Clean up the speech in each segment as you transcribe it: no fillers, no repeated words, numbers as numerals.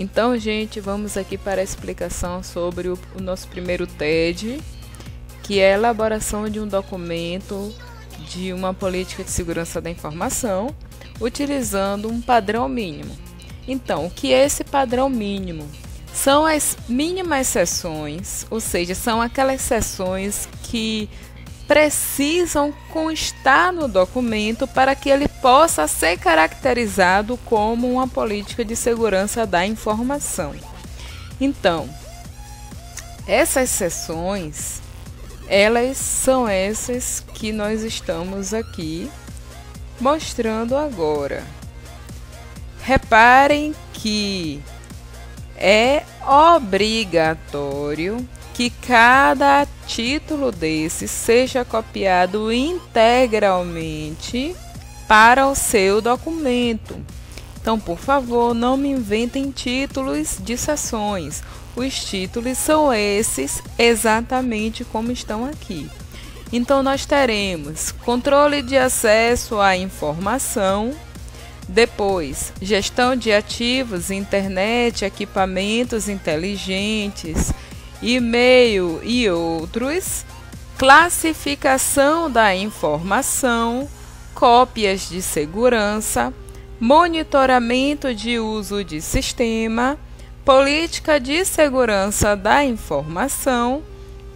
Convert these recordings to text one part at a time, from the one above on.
Então, gente, vamos aqui para a explicação sobre o nosso primeiro TED, que é a elaboração de um documento de uma política de segurança da informação, utilizando um padrão mínimo. Então, o que é esse padrão mínimo? São as mínimas seções, ou seja, são aquelas seções que precisam constar no documento para que ele possa ser caracterizado como uma política de segurança da informação. Então, essas seções, elas são essas que nós estamos aqui mostrando agora. Reparem que é obrigatório que cada título desse seja copiado integralmente para o seu documento. Então, por favor, não me inventem títulos de seções. Os títulos são esses exatamente como estão aqui. Então, nós teremos controle de acesso à informação, depois gestão de ativos, internet, equipamentos inteligentes, e-mail e outros, classificação da informação, cópias de segurança, monitoramento de uso de sistema, política de segurança da informação,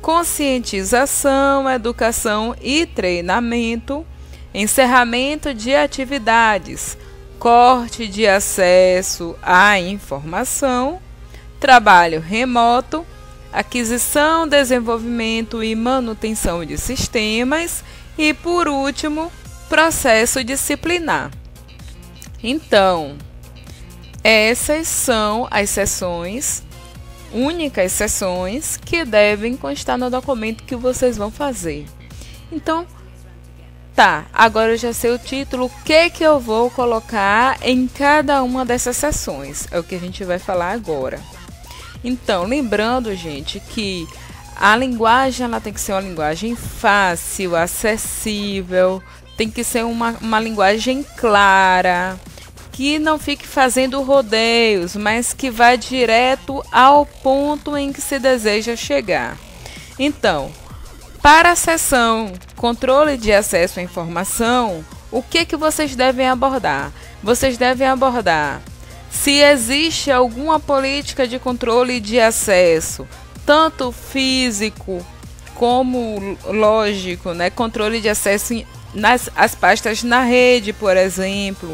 conscientização, educação e treinamento, encerramento de atividades, corte de acesso à informação, trabalho remoto, aquisição, desenvolvimento e manutenção de sistemas e, por último, processo disciplinar. Então, essas são as seções, únicas seções, que devem constar no documento que vocês vão fazer. Então, tá, agora eu já sei o título, o que eu vou colocar em cada uma dessas seções, é o que a gente vai falar agora. Então, lembrando, gente, que a linguagem ela tem que ser uma linguagem fácil, acessível, tem que ser uma linguagem clara, que não fique fazendo rodeios, mas que vá direto ao ponto em que se deseja chegar. Então, para a seção controle de acesso à informação, o que vocês devem abordar? Vocês devem abordar se existe alguma política de controle de acesso, tanto físico como lógico, né? Controle de acesso nas as pastas na rede, por exemplo.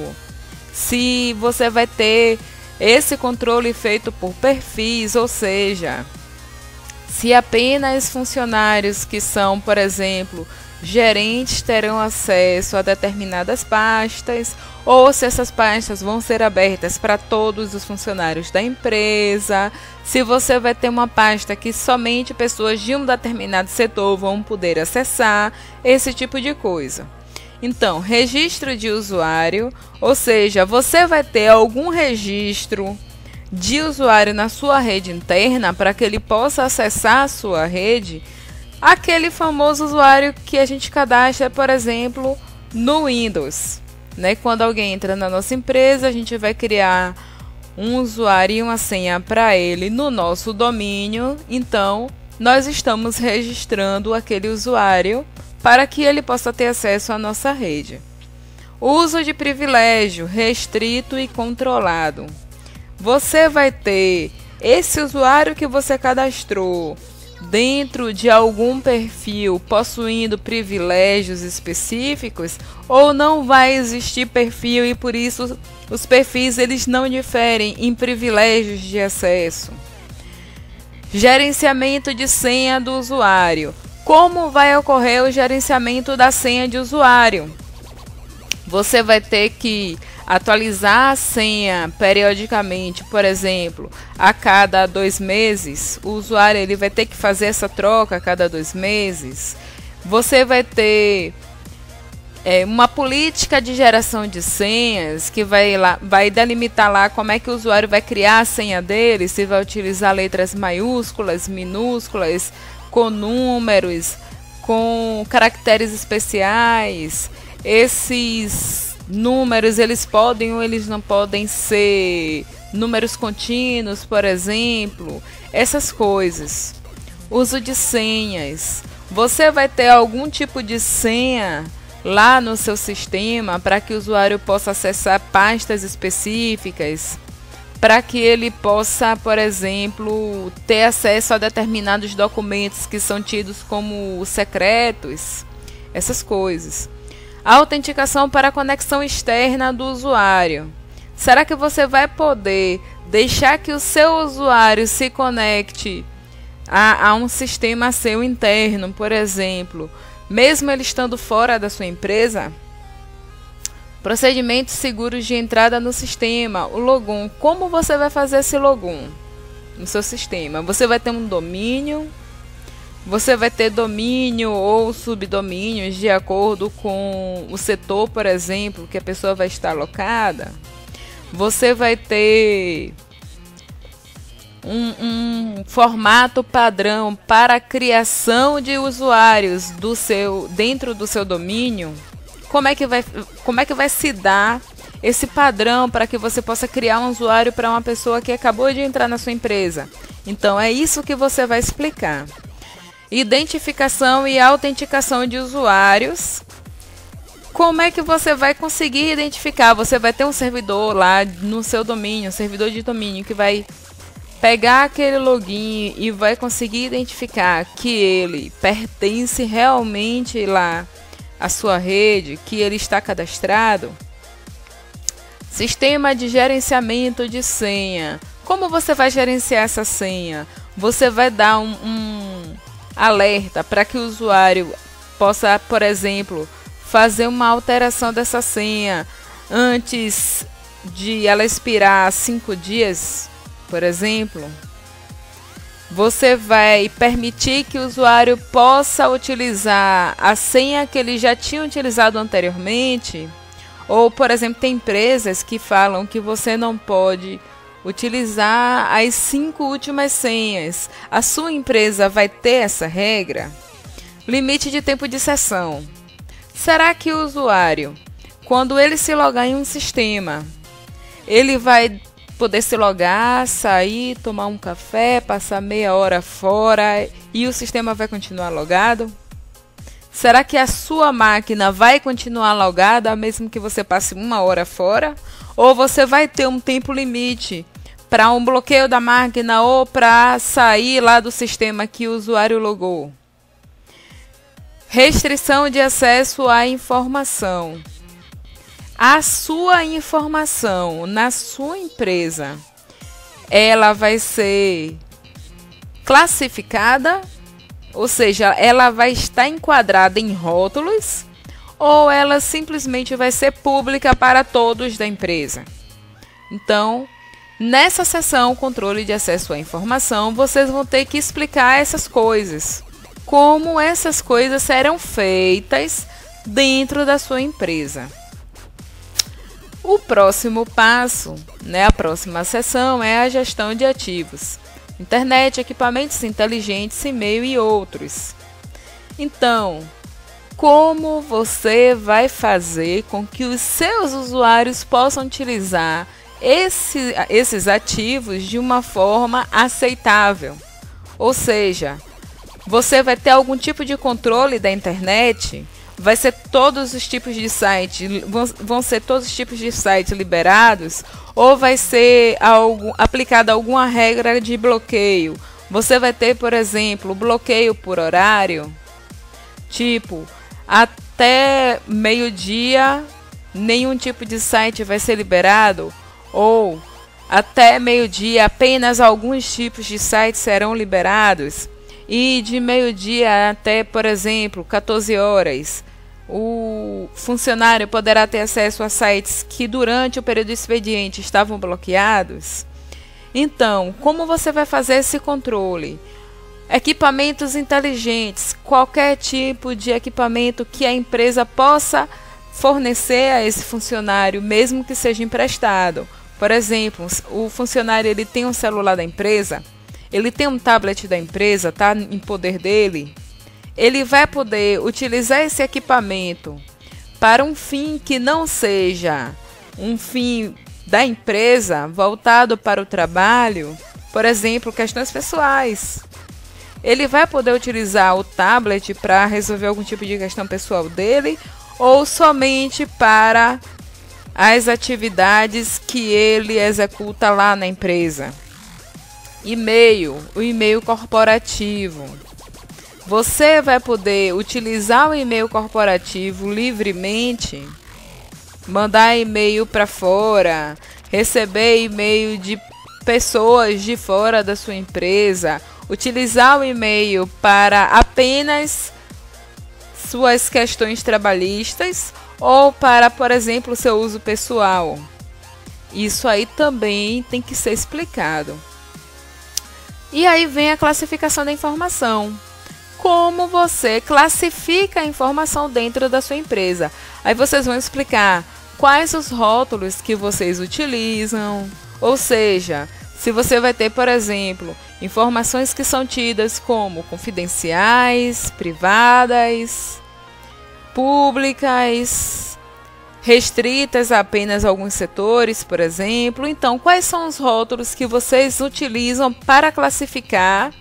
Se você vai ter esse controle feito por perfis, ou seja, se apenas funcionários que são, por exemplo, gerentes terão acesso a determinadas pastas, ou se essas pastas vão ser abertas para todos os funcionários da empresa, se você vai ter uma pasta que somente pessoas de um determinado setor vão poder acessar, esse tipo de coisa. Então, registro de usuário, ou seja, você vai ter algum registro de usuário na sua rede interna para que ele possa acessar a sua rede, aquele famoso usuário que a gente cadastra, por exemplo, no Windows, né? Quando alguém entra na nossa empresa, a gente vai criar um usuário e uma senha para ele no nosso domínio, então nós estamos registrando aquele usuário para que ele possa ter acesso à nossa rede. Uso de privilégio restrito e controlado. Você vai ter esse usuário que você cadastrou dentro de algum perfil possuindo privilégios específicos, ou não vai existir perfil e por isso os perfis eles não diferem em privilégios de acesso. Gerenciamento de senha do usuário. Como vai ocorrer o gerenciamento da senha de usuário? Você vai ter que atualizar a senha periodicamente, por exemplo, a cada 2 meses. O usuário ele vai ter que fazer essa troca a cada 2 meses. Você vai ter uma política de geração de senhas que vai delimitar lá como é que o usuário vai criar a senha dele, se vai utilizar letras maiúsculas, minúsculas, com números, com caracteres especiais. Esses números eles podem ou eles não podem ser números contínuos, por exemplo, essas coisas. Uso de senhas. Você vai ter algum tipo de senha lá no seu sistema para que o usuário possa acessar pastas específicas, para que ele possa, por exemplo, ter acesso a determinados documentos que são tidos como secretos, essas coisas. A autenticação para a conexão externa do usuário. Será que você vai poder deixar que o seu usuário se conecte a um sistema seu interno, por exemplo, mesmo ele estando fora da sua empresa? Procedimentos seguros de entrada no sistema, o login. Como você vai fazer esse login no seu sistema? Você vai ter um domínio, você vai ter domínio ou subdomínios de acordo com o setor, por exemplo, que a pessoa vai estar alocada. Você vai ter um formato padrão para a criação de usuários dentro do seu domínio. Como é que vai se dar esse padrão para que você possa criar um usuário para uma pessoa que acabou de entrar na sua empresa? Então é isso que você vai explicar. Identificação e autenticação de usuários. Como é que você vai conseguir identificar? Você vai ter um servidor lá no seu domínio, um servidor de domínio que vai pegar aquele login e vai conseguir identificar que ele pertence realmente lá à sua rede, que ele está cadastrado. Sistema de gerenciamento de senha. Como você vai gerenciar essa senha? Você vai dar um alerta para que o usuário possa, por exemplo, fazer uma alteração dessa senha antes de ela expirar 5 dias, por exemplo. Você vai permitir que o usuário possa utilizar a senha que ele já tinha utilizado anteriormente. Ou, por exemplo, tem empresas que falam que você não pode utilizar as 5 últimas senhas. A sua empresa vai ter essa regra? Limite de tempo de sessão. Será que o usuário, quando ele se logar em um sistema, ele vai poder se logar, sair, tomar um café, passar meia hora fora e o sistema vai continuar logado? Será que a sua máquina vai continuar logada mesmo que você passe 1 hora fora? Ou você vai ter um tempo limite para um bloqueio da máquina ou para sair lá do sistema que o usuário logou? Restrição de acesso à informação. A sua informação na sua empresa, ela vai ser classificada, ou seja, ela vai estar enquadrada em rótulos, ou ela simplesmente vai ser pública para todos da empresa. Então, nessa seção controle de acesso à informação, vocês vão ter que explicar essas coisas. Como essas coisas serão feitas dentro da sua empresa. O próximo passo, a próxima seção é a gestão de ativos. Internet, equipamentos inteligentes, e-mail e outros. Então, como você vai fazer com que os seus usuários possam utilizar esses ativos de uma forma aceitável? Ou seja, você vai ter algum tipo de controle da internet? Vai ser todos os tipos de sites, vão ser todos os tipos de sites liberados? Ou vai ser aplicada alguma regra de bloqueio? Você vai ter, por exemplo, bloqueio por horário? Tipo, até meio-dia nenhum tipo de site vai ser liberado? Ou até meio-dia apenas alguns tipos de sites serão liberados? E de meio-dia até, por exemplo, 14 horas, o funcionário poderá ter acesso a sites que durante o período do expediente estavam bloqueados? Então, como você vai fazer esse controle? Equipamentos inteligentes, qualquer tipo de equipamento que a empresa possa fornecer a esse funcionário, mesmo que seja emprestado. Por exemplo, o funcionário ele tem um celular da empresa, ele tem um tablet da empresa, está em poder dele, ele vai poder utilizar esse equipamento para um fim que não seja um fim da empresa voltado para o trabalho, por exemplo, questões pessoais. Ele vai poder utilizar o tablet para resolver algum tipo de questão pessoal dele ou somente para as atividades que ele executa lá na empresa. E-mail, o e-mail corporativo. Você vai poder utilizar o e-mail corporativo livremente, mandar e-mail para fora, receber e-mail de pessoas de fora da sua empresa, utilizar o e-mail para apenas suas questões trabalhistas ou para, por exemplo, seu uso pessoal. Isso aí também tem que ser explicado. E aí vem a classificação da informação. Como você classifica a informação dentro da sua empresa? Aí vocês vão explicar quais os rótulos que vocês utilizam, ou seja, se você vai ter, por exemplo, informações que são tidas como confidenciais, privadas, públicas, restritas a apenas alguns setores, por exemplo. Então, quais são os rótulos que vocês utilizam para classificar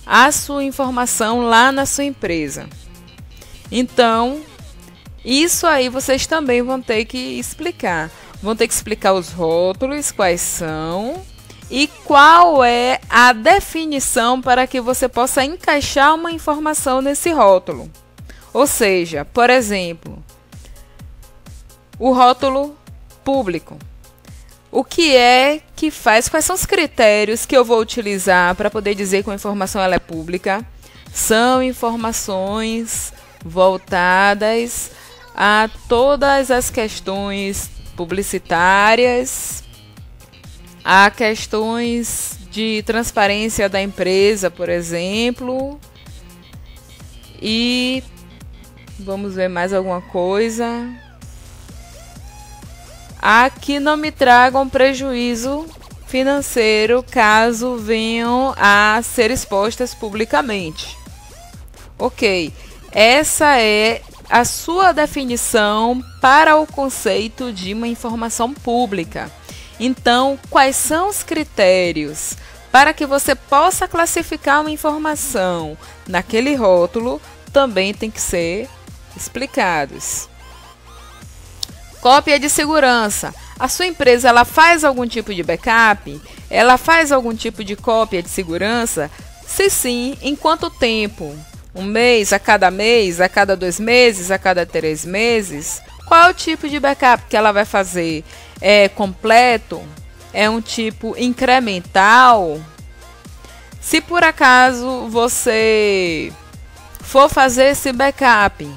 a sua informação lá na sua empresa? Então, isso aí vocês também vão ter que explicar. Vão ter que explicar os rótulos, quais são e qual é a definição para que você possa encaixar uma informação nesse rótulo. Ou seja, por exemplo, o rótulo público. O que é que faz? Quais são os critérios que eu vou utilizar para poder dizer que uma informação ela é pública? São informações voltadas a todas as questões publicitárias, a questões de transparência da empresa, por exemplo. E vamos ver mais alguma coisa. A que não me tragam prejuízo financeiro caso venham a ser expostas publicamente. Ok, essa é a sua definição para o conceito de uma informação pública. Então, quais são os critérios para que você possa classificar uma informação naquele rótulo também tem que ser explicados. Cópia de segurança. A sua empresa ela faz algum tipo de backup? Ela faz algum tipo de cópia de segurança? Se sim, em quanto tempo? Um mês, a cada 2 meses, a cada 3 meses? Qual é o tipo de backup que ela vai fazer? É completo? É um tipo incremental? Se por acaso você for fazer esse backup,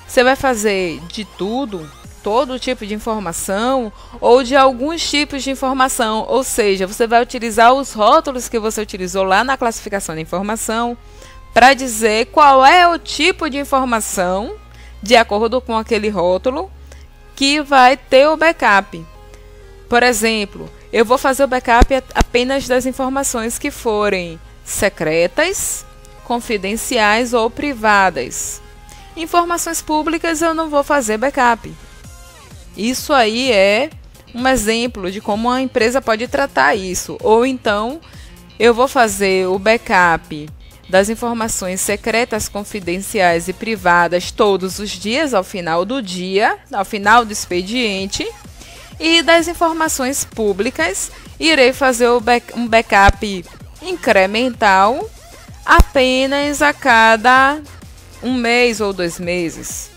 você vai fazer de tudo? Todo tipo de informação ou de alguns tipos de informação, ou seja, você vai utilizar os rótulos que você utilizou lá na classificação da informação para dizer qual é o tipo de informação, de acordo com aquele rótulo, que vai ter o backup. Por exemplo, eu vou fazer o backup apenas das informações que forem secretas, confidenciais ou privadas. Informações públicas eu não vou fazer backup. Isso aí é um exemplo de como a empresa pode tratar isso. Ou então, eu vou fazer o backup das informações secretas, confidenciais e privadas todos os dias, ao final do dia, ao final do expediente. E das informações públicas, irei fazer um backup incremental apenas a cada 1 mês ou 2 meses.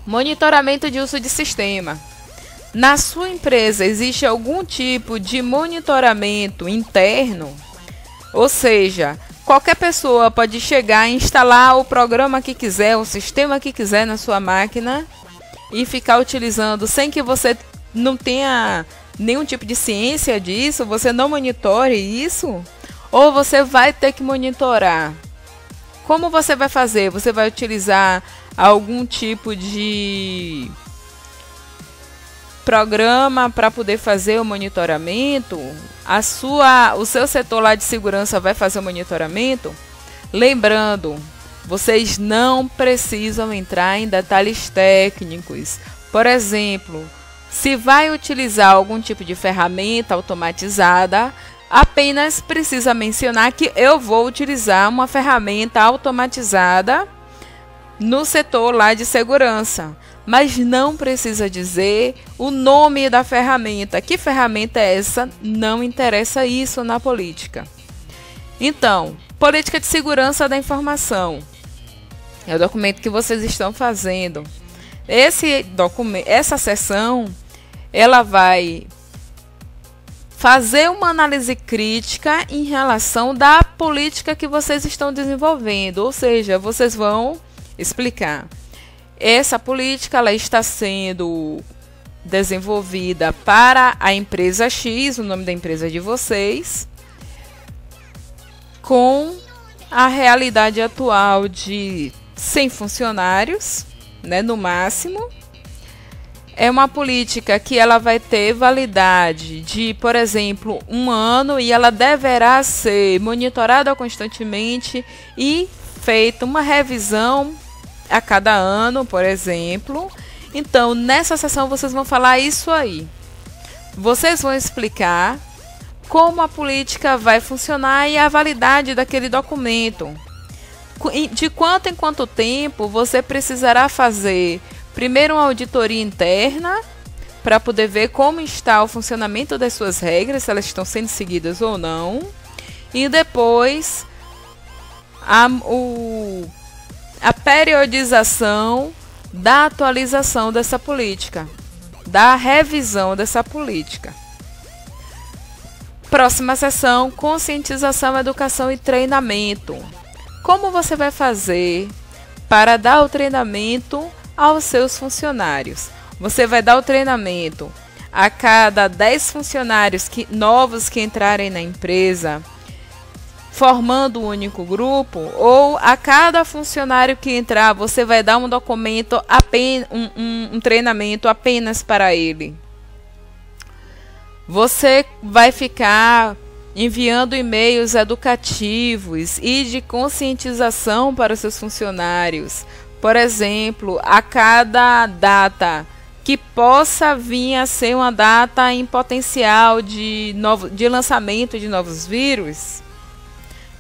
Monitoramento de uso de sistema. Na sua empresa existe algum tipo de monitoramento interno? Ou seja, qualquer pessoa pode chegar e instalar o programa que quiser, o sistema que quiser na sua máquina e ficar utilizando sem que você não tenha nenhum tipo de ciência disso, você não monitore isso? Ou você vai ter que monitorar? Como você vai fazer? Você vai utilizar algum tipo de programa para poder fazer o monitoramento? O seu setor lá de segurança vai fazer o monitoramento? Lembrando, vocês não precisam entrar em detalhes técnicos. Por exemplo, Se vai utilizar algum tipo de ferramenta automatizada, apenas precisa mencionar que eu vou utilizar uma ferramenta automatizada no setor lá de segurança. Mas não precisa dizer o nome da ferramenta. Que ferramenta é essa? Não interessa isso na política. Então, política de segurança da informação. É o documento que vocês estão fazendo. Essa seção, ela vai fazer uma análise crítica em relação da política que vocês estão desenvolvendo. Ou seja, vocês vão explicar. Essa política ela está sendo desenvolvida para a empresa X, o nome da empresa de vocês, com a realidade atual de 100 funcionários, né, no máximo. É uma política que ela vai ter validade de, por exemplo, 1 ano e ela deverá ser monitorada constantemente e feita uma revisão a cada ano, por exemplo. Então, nessa sessão vocês vão falar isso aí. Vocês vão explicar como a política vai funcionar e a validade daquele documento. De quanto em quanto tempo você precisará fazer primeiro uma auditoria interna para poder ver como está o funcionamento das suas regras, se elas estão sendo seguidas ou não. E depois a periodização da atualização dessa política, da revisão dessa política. Próxima sessão, conscientização, educação e treinamento. Como você vai fazer para dar o treinamento aos seus funcionários? Você vai dar o treinamento a cada 10 funcionários novos que entrarem na empresa, formando um único grupo, ou a cada funcionário que entrar, você vai dar um documento, um treinamento apenas para ele. Você vai ficar enviando e-mails educativos e de conscientização para os seus funcionários. Por exemplo, a cada data que possa vir a ser uma data em potencial de lançamento de novos vírus,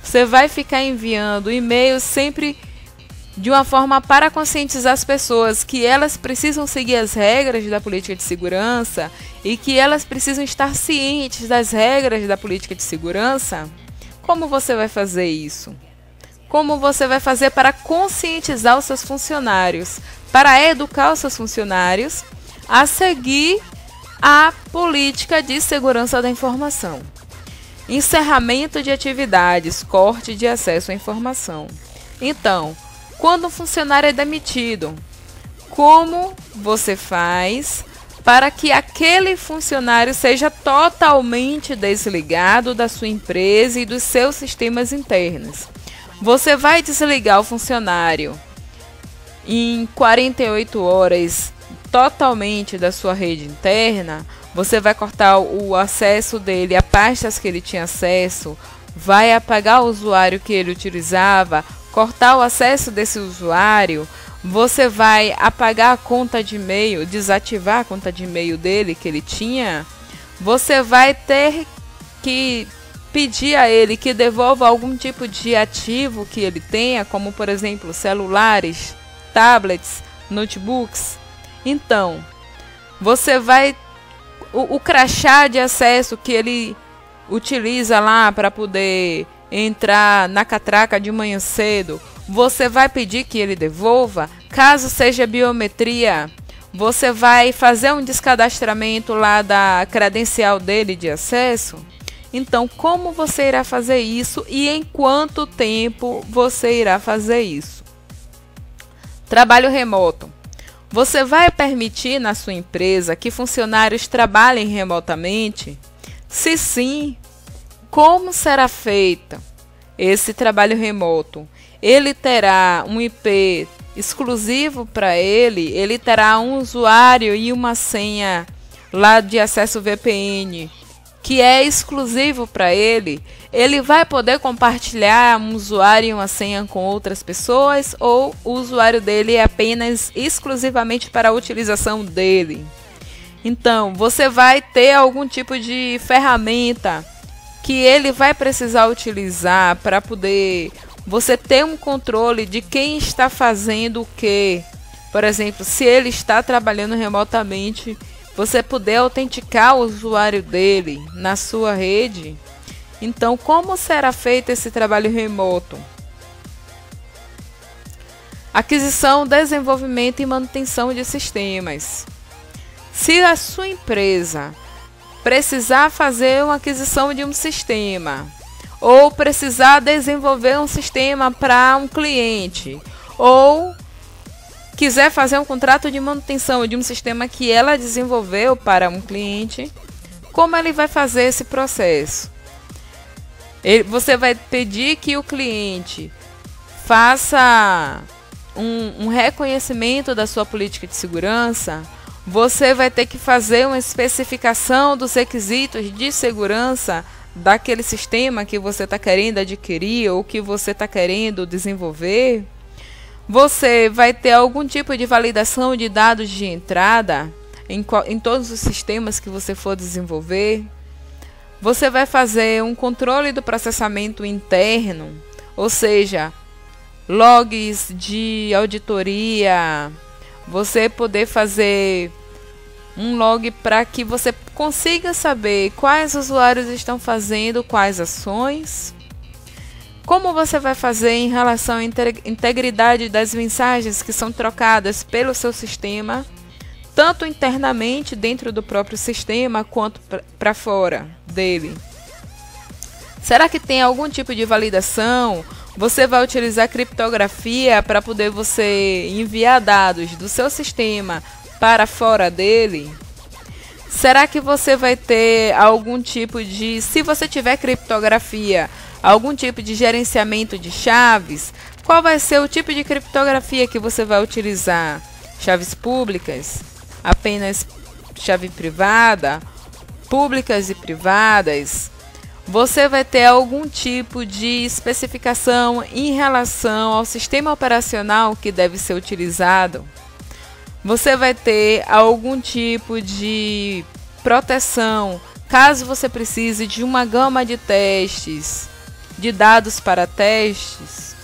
você vai ficar enviando e-mails sempre de uma forma para conscientizar as pessoas que elas precisam seguir as regras da política de segurança e que elas precisam estar cientes das regras da política de segurança. Como você vai fazer isso? Como você vai fazer para conscientizar os seus funcionários, para educar os seus funcionários a seguir a política de segurança da informação? Encerramento de atividades, corte de acesso à informação. Então, quando um funcionário é demitido, como você faz para que aquele funcionário seja totalmente desligado da sua empresa e dos seus sistemas internos? Você vai desligar o funcionário em 48 horas totalmente da sua rede interna? Você vai cortar o acesso dele a pastas que ele tinha acesso, vai apagar o usuário que ele utilizava, cortar o acesso desse usuário, você vai apagar a conta de e-mail, desativar a conta de e-mail dele que ele tinha, você vai ter que pedir a ele que devolva algum tipo de ativo que ele tenha, como por exemplo celulares, tablets, notebooks. Então, você vai o crachá de acesso que ele utiliza lá para poder entrar na catraca de manhã cedo, você vai pedir que ele devolva. Caso seja biometria, você vai fazer um descadastramento lá da credencial dele de acesso. Então, como você irá fazer isso e em quanto tempo você irá fazer isso? Trabalho remoto. Você vai permitir na sua empresa que funcionários trabalhem remotamente? Se sim, como será feito esse trabalho remoto? Ele terá um IP exclusivo para ele? Ele terá um usuário e uma senha lá de acesso VPN que é exclusivo para ele? Ele vai poder compartilhar um usuário e uma senha com outras pessoas, ou o usuário dele é apenas exclusivamente para a utilização dele? Então, você vai ter algum tipo de ferramenta que ele vai precisar utilizar para poder você ter um controle de quem está fazendo o quê. Por exemplo, se ele está trabalhando remotamente, você puder autenticar o usuário dele na sua rede. Então, como será feito esse trabalho remoto? Aquisição, desenvolvimento e manutenção de sistemas. Se a sua empresa precisar fazer uma aquisição de um sistema, ou precisar desenvolver um sistema para um cliente, ou quiser fazer um contrato de manutenção de um sistema que ela desenvolveu para um cliente, como ele vai fazer esse processo? Você vai pedir que o cliente faça um reconhecimento da sua política de segurança. Você vai ter que fazer uma especificação dos requisitos de segurança daquele sistema que você está querendo adquirir ou que você está querendo desenvolver. Você vai ter algum tipo de validação de dados de entrada em todos os sistemas que você for desenvolver. Você vai fazer um controle do processamento interno, ou seja, logs de auditoria. Você poder fazer um log para que você consiga saber quais usuários estão fazendo quais ações. Como você vai fazer em relação à integridade das mensagens que são trocadas pelo seu sistema, tanto internamente dentro do próprio sistema quanto para fora dele. Será que tem algum tipo de validação? Você vai utilizar criptografia para poder você enviar dados do seu sistema para fora dele? Será que você vai ter algum tipo de, se você tiver criptografia, algum tipo de gerenciamento de chaves? Qual vai ser o tipo de criptografia que você vai utilizar? Chaves públicas? Apenas chave privada? Públicas e privadas? Você vai ter algum tipo de especificação em relação ao sistema operacional que deve ser utilizado? Você vai ter algum tipo de proteção, caso você precise de uma gama de testes, de dados para testes?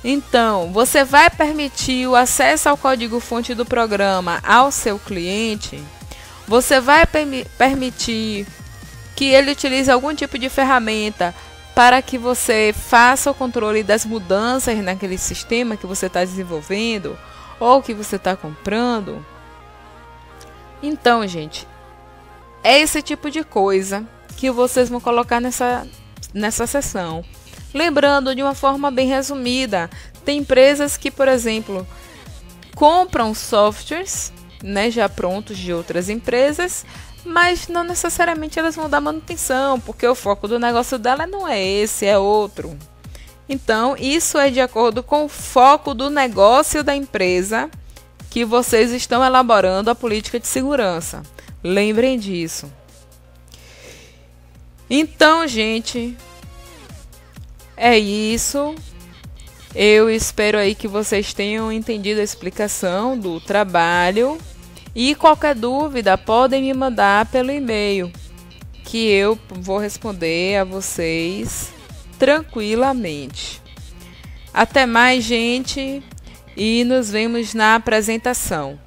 Então, você vai permitir o acesso ao código-fonte do programa ao seu cliente? Você vai permitir que ele utilize algum tipo de ferramenta para que você faça o controle das mudanças naquele sistema que você está desenvolvendo ou que você está comprando? Então, gente, é esse tipo de coisa que vocês vão colocar nessa sessão. Lembrando de uma forma bem resumida, tem empresas que, por exemplo, compram softwares, né, já prontos de outras empresas, mas não necessariamente elas vão dar manutenção, porque o foco do negócio dela não é esse, é outro. Então, isso é de acordo com o foco do negócio da empresa que vocês estão elaborando a política de segurança. Lembrem disso. Então, gente, é isso. Eu espero aí que vocês tenham entendido a explicação do trabalho. E qualquer dúvida, podem me mandar pelo e-mail, que eu vou responder a vocês tranquilamente. Até mais, gente, e nos vemos na apresentação.